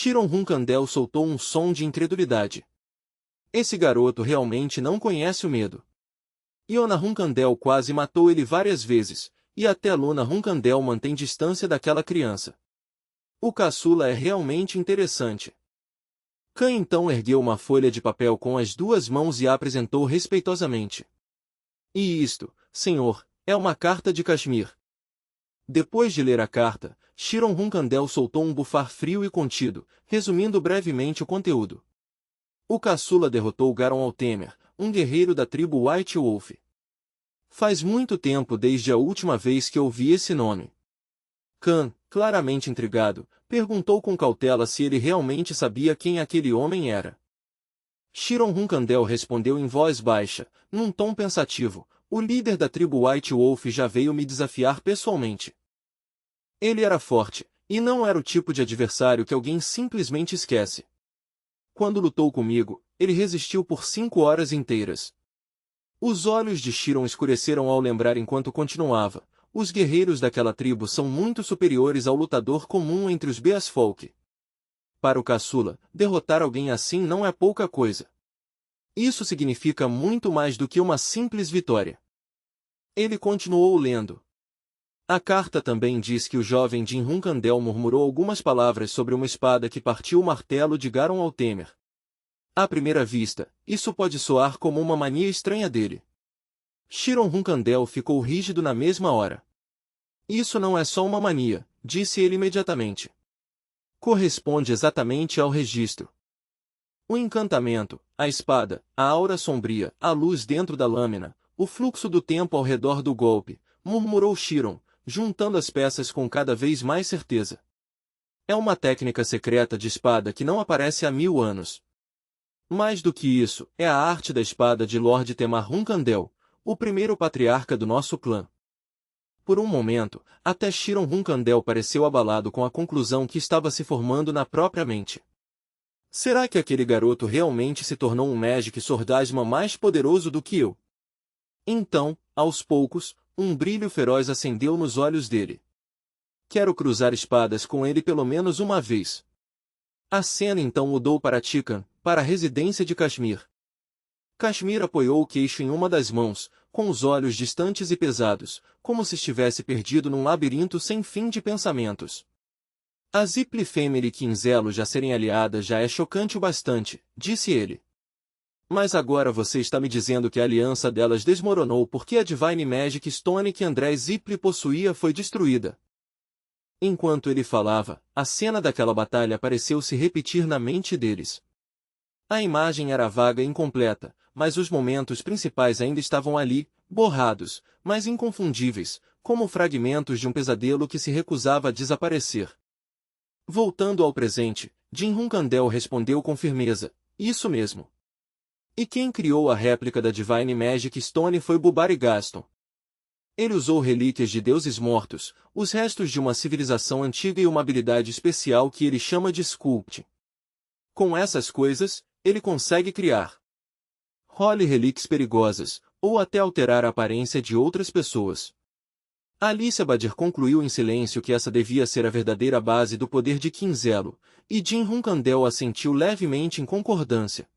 Shiron Hunkandel soltou um som de incredulidade. Esse garoto realmente não conhece o medo. Iona Hunkandel quase matou ele várias vezes, e até Luna Hunkandel mantém distância daquela criança. O caçula é realmente interessante. Khan então ergueu uma folha de papel com as duas mãos e a apresentou respeitosamente. E isto, senhor, é uma carta de Kashmir. Depois de ler a carta, Shiron Hunkandel soltou um bufar frio e contido, resumindo brevemente o conteúdo. O caçula derrotou Garon Altemer, um guerreiro da tribo White Wolf. Faz muito tempo desde a última vez que ouvi esse nome. Khan, claramente intrigado, perguntou com cautela se ele realmente sabia quem aquele homem era. Shiron Hunkandel respondeu em voz baixa, num tom pensativo: o líder da tribo White Wolf já veio me desafiar pessoalmente. Ele era forte, e não era o tipo de adversário que alguém simplesmente esquece. Quando lutou comigo, ele resistiu por 5 horas inteiras. Os olhos de Shiron escureceram ao lembrar enquanto continuava: os guerreiros daquela tribo são muito superiores ao lutador comum entre os Beasfolk. Para o caçula, derrotar alguém assim não é pouca coisa. Isso significa muito mais do que uma simples vitória. Ele continuou lendo. A carta também diz que o jovem Jin Hunkandel murmurou algumas palavras sobre uma espada que partiu o martelo de Garon Altemer. À primeira vista, isso pode soar como uma mania estranha dele. Shiron Hunkandel ficou rígido na mesma hora. Isso não é só uma mania, disse ele imediatamente. Corresponde exatamente ao registro. O encantamento, a espada, a aura sombria, a luz dentro da lâmina, o fluxo do tempo ao redor do golpe, murmurou Shiron, juntando as peças com cada vez mais certeza. É uma técnica secreta de espada que não aparece há 1000 anos. Mais do que isso, é a arte da espada de Lord Temar Hunkandel, o primeiro patriarca do nosso clã. Por um momento, até Shiron Hunkandel pareceu abalado com a conclusão que estava se formando na própria mente. Será que aquele garoto realmente se tornou um Magic Swordasma mais poderoso do que eu? Então, aos poucos, um brilho feroz acendeu nos olhos dele. Quero cruzar espadas com ele pelo menos uma vez. A cena então mudou para Tikan, para a residência de Kashmir. Kashmir apoiou o queixo em uma das mãos, com os olhos distantes e pesados, como se estivesse perdido num labirinto sem fim de pensamentos. A Zipli Family Kinzelo já serem aliadas já é chocante o bastante, disse ele. Mas agora você está me dizendo que a aliança delas desmoronou porque a Divine Magic Stone que André Zipli possuía foi destruída. Enquanto ele falava, a cena daquela batalha pareceu se repetir na mente deles. A imagem era vaga e incompleta, mas os momentos principais ainda estavam ali, borrados, mas inconfundíveis, como fragmentos de um pesadelo que se recusava a desaparecer. Voltando ao presente, Jin Hunkandel respondeu com firmeza: isso mesmo. E quem criou a réplica da Divine Magic Stone foi Bubari Gaston. Ele usou relíquias de deuses mortos, os restos de uma civilização antiga e uma habilidade especial que ele chama de Sculpt. Com essas coisas, ele consegue criar Holy Relics perigosas, ou até alterar a aparência de outras pessoas. Alicia Badir concluiu em silêncio que essa devia ser a verdadeira base do poder de Kinzelo, e Jin Hunkandel assentiu levemente em concordância.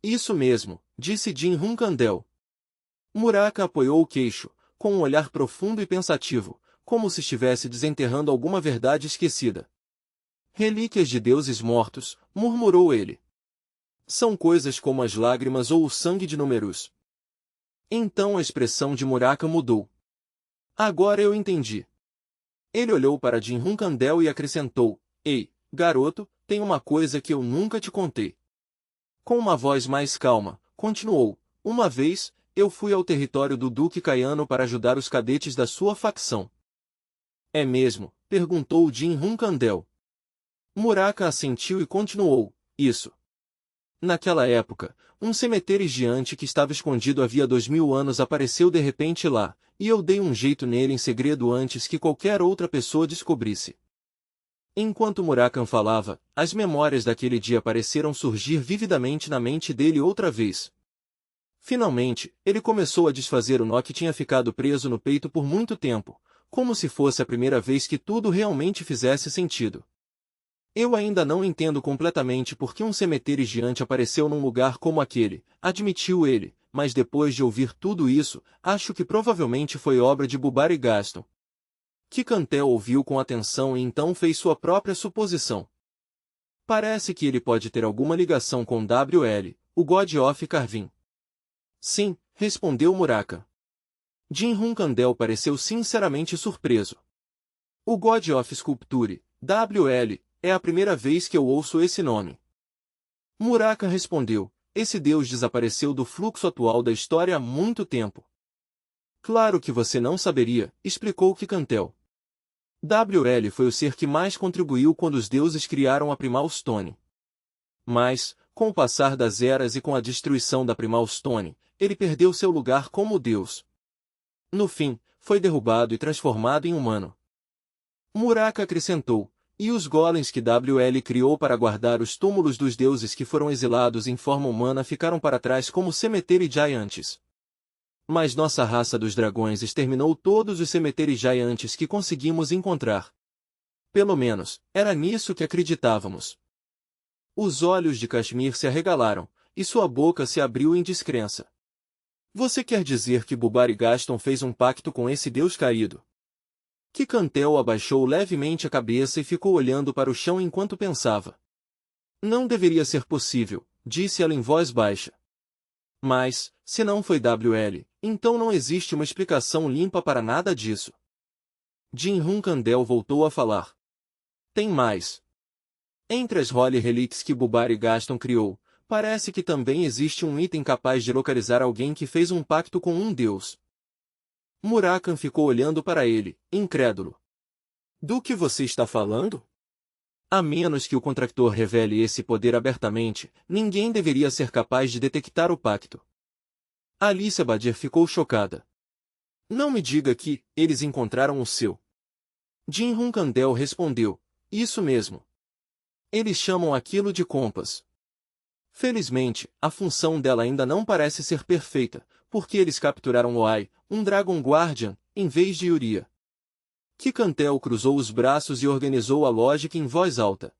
Isso mesmo, disse Jin Hunkandel. Muraka apoiou o queixo, com um olhar profundo e pensativo, como se estivesse desenterrando alguma verdade esquecida. Relíquias de deuses mortos, murmurou ele. São coisas como as lágrimas ou o sangue de Números. Então a expressão de Muraka mudou. Agora eu entendi. Ele olhou para Jin Hunkandel e acrescentou: ei, garoto, tem uma coisa que eu nunca te contei. Com uma voz mais calma, continuou: uma vez, eu fui ao território do Duque Kayano para ajudar os cadetes da sua facção. É mesmo? Perguntou Jin Hunkandel. Muraka assentiu e continuou: isso. Naquela época, um cemitério gigante que estava escondido havia 2000 anos apareceu de repente lá, e eu dei um jeito nele em segredo antes que qualquer outra pessoa descobrisse. Enquanto Murakan falava, as memórias daquele dia pareceram surgir vividamente na mente dele outra vez. Finalmente, ele começou a desfazer o nó que tinha ficado preso no peito por muito tempo, como se fosse a primeira vez que tudo realmente fizesse sentido. Eu ainda não entendo completamente por que um cemitério gigante apareceu num lugar como aquele, admitiu ele, mas depois de ouvir tudo isso, acho que provavelmente foi obra de Bubar e Gaston. Que Cantel ouviu com atenção e então fez sua própria suposição. Parece que ele pode ter alguma ligação com W.L., o God of Carvin. Sim, respondeu Muraka. Jin-Hun Kandel pareceu sinceramente surpreso. O God of Sculpture, W.L., é a primeira vez que eu ouço esse nome. Muraka respondeu, esse deus desapareceu do fluxo atual da história há muito tempo. Claro que você não saberia, explicou Kikantel. W.L. foi o ser que mais contribuiu quando os deuses criaram a Primal Stone. Mas, com o passar das eras e com a destruição da Primal Stone, ele perdeu seu lugar como deus. No fim, foi derrubado e transformado em humano. Muraka acrescentou, e os golems que W.L. criou para guardar os túmulos dos deuses que foram exilados em forma humana ficaram para trás como Cemetery Giants. Mas nossa raça dos dragões exterminou todos os Cemetery Giants que conseguimos encontrar. Pelo menos, era nisso que acreditávamos. Os olhos de Kashmir se arregalaram, e sua boca se abriu em descrença. Você quer dizer que Bubar e Gaston fez um pacto com esse deus caído? Kikantel abaixou levemente a cabeça e ficou olhando para o chão enquanto pensava. Não deveria ser possível, disse ela em voz baixa. Mas, se não foi W.L., então não existe uma explicação limpa para nada disso. Jin-Hun Kandel voltou a falar. Tem mais. Entre as Holy Relics que Bubar e Gaston criou, parece que também existe um item capaz de localizar alguém que fez um pacto com um deus. Murakan ficou olhando para ele, incrédulo. Do que você está falando? A menos que o contractor revele esse poder abertamente, ninguém deveria ser capaz de detectar o pacto. Alicia Badir ficou chocada. Não me diga que eles encontraram o seu. Jin-Hun Kandel respondeu, isso mesmo. Eles chamam aquilo de compas. Felizmente, a função dela ainda não parece ser perfeita, porque eles capturaram Loai, um Dragon Guardian, em vez de Uriah. Kikantel cruzou os braços e organizou a lógica em voz alta.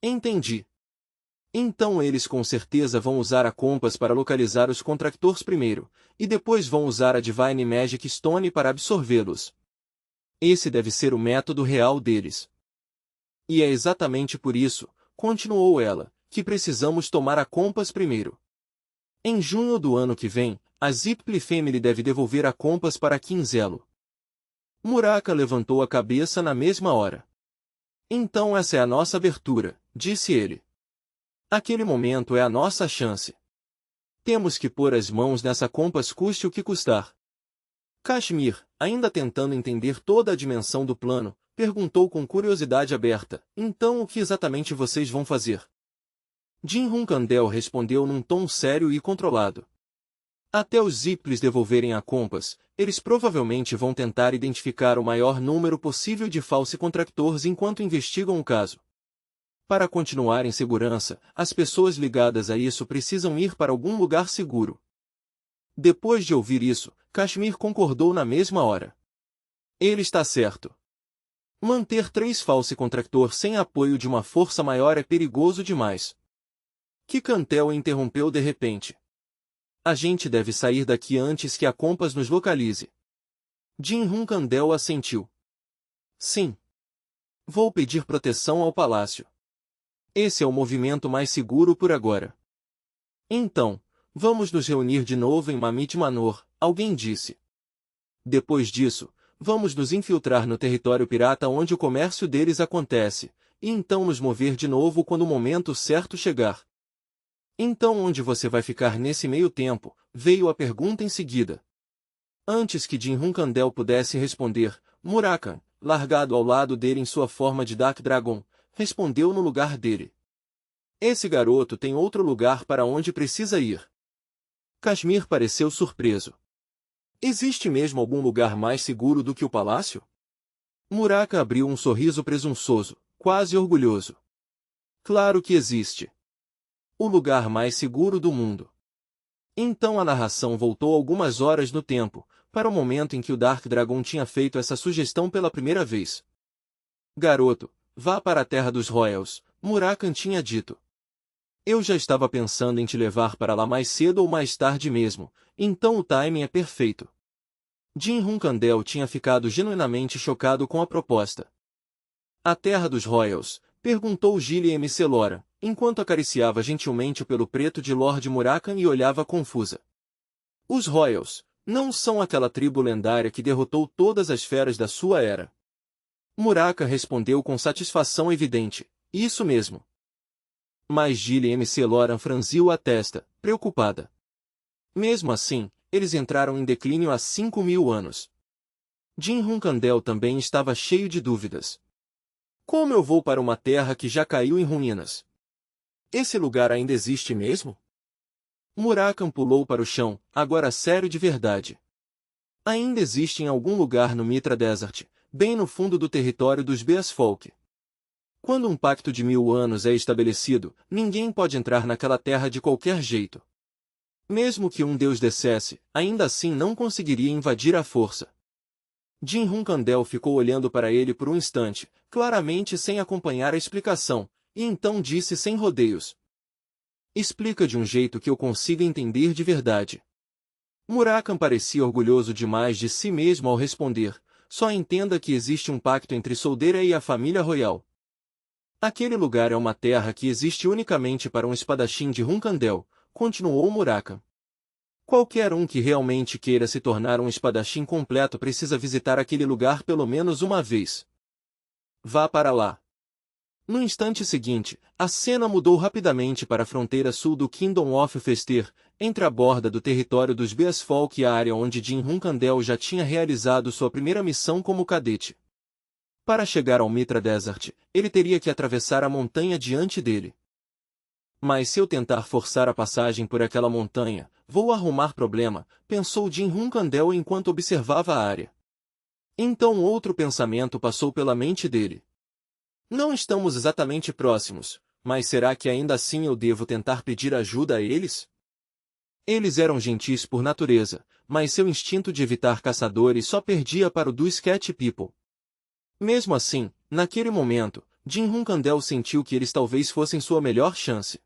Entendi. Então eles com certeza vão usar a Compass para localizar os Contractors primeiro, e depois vão usar a Divine Magic Stone para absorvê-los. Esse deve ser o método real deles. E é exatamente por isso, continuou ela, que precisamos tomar a Compass primeiro. Em junho do ano que vem, a Zipli Family deve devolver a Compass para Quinzelo. Muraka levantou a cabeça na mesma hora. Então essa é a nossa abertura, disse ele. Aquele momento é a nossa chance. Temos que pôr as mãos nessa Compass custe o que custar. Kashmir, ainda tentando entender toda a dimensão do plano, perguntou com curiosidade aberta, então o que exatamente vocês vão fazer? Jin-Hun Kandel respondeu num tom sério e controlado. Até os Ziplis devolverem a Compass, eles provavelmente vão tentar identificar o maior número possível de false contractors enquanto investigam o caso. Para continuar em segurança, as pessoas ligadas a isso precisam ir para algum lugar seguro. Depois de ouvir isso, Kashmir concordou na mesma hora. Ele está certo. Manter 3 false contractors sem apoio de uma força maior é perigoso demais. Kikantel interrompeu de repente. A gente deve sair daqui antes que a Compass nos localize. Jin-Hun Kandel assentiu. Sim. Vou pedir proteção ao palácio. Esse é o movimento mais seguro por agora. Então, vamos nos reunir de novo em Mamit Manor, alguém disse. Depois disso, vamos nos infiltrar no território pirata onde o comércio deles acontece, e então nos mover de novo quando o momento certo chegar. Então onde você vai ficar nesse meio tempo? Veio a pergunta em seguida. Antes que Jin-Hun Kandel pudesse responder, Murakan, largado ao lado dele em sua forma de Dark Dragon, respondeu no lugar dele. Esse garoto tem outro lugar para onde precisa ir. Kashmir pareceu surpreso. Existe mesmo algum lugar mais seguro do que o palácio? Muraka abriu um sorriso presunçoso, quase orgulhoso. Claro que existe. O lugar mais seguro do mundo. Então a narração voltou algumas horas no tempo, para o momento em que o Dark Dragon tinha feito essa sugestão pela primeira vez. Garoto, vá para a terra dos Royals, Murakan tinha dito. Eu já estava pensando em te levar para lá mais cedo ou mais tarde mesmo, então o timing é perfeito. Jim Hunkandel tinha ficado genuinamente chocado com a proposta. A terra dos Royals? Perguntou Gillian Selora, enquanto acariciava gentilmente o pelo preto de Lord Murakan e olhava confusa. Os Royals não são aquela tribo lendária que derrotou todas as feras da sua era. Murakan respondeu com satisfação evidente, isso mesmo. Mas Gillian Selora franziu a testa, preocupada. Mesmo assim, eles entraram em declínio há 5.000 anos. Jim Hunkandel também estava cheio de dúvidas. Como eu vou para uma terra que já caiu em ruínas? Esse lugar ainda existe mesmo? Murakan pulou para o chão, agora sério de verdade. Ainda existe em algum lugar no Mitra Desert, bem no fundo do território dos Beasfolk. Quando um pacto de 1000 anos é estabelecido, ninguém pode entrar naquela terra de qualquer jeito. Mesmo que um deus descesse, ainda assim não conseguiria invadir à força. Jim Hunkandel ficou olhando para ele por um instante, claramente sem acompanhar a explicação, e então disse sem rodeios. Explica de um jeito que eu consiga entender de verdade. Murakan parecia orgulhoso demais de si mesmo ao responder, só entenda que existe um pacto entre Soldeira e a família royal. Aquele lugar é uma terra que existe unicamente para um espadachim de Hunkandel, continuou Murakan. Qualquer um que realmente queira se tornar um espadachim completo precisa visitar aquele lugar pelo menos uma vez. Vá para lá. No instante seguinte, a cena mudou rapidamente para a fronteira sul do Kingdom of Fester, entre a borda do território dos Beasfolk e a área onde Jim Hunkandel já tinha realizado sua primeira missão como cadete. Para chegar ao Mitra Desert, ele teria que atravessar a montanha diante dele. Mas se eu tentar forçar a passagem por aquela montanha, vou arrumar problema, pensou Jim Hunkandel enquanto observava a área. Então outro pensamento passou pela mente dele. Não estamos exatamente próximos, mas será que ainda assim eu devo tentar pedir ajuda a eles? Eles eram gentis por natureza, mas seu instinto de evitar caçadores só perdia para o dos Cat People. Mesmo assim, naquele momento, Jim Hunkandel sentiu que eles talvez fossem sua melhor chance.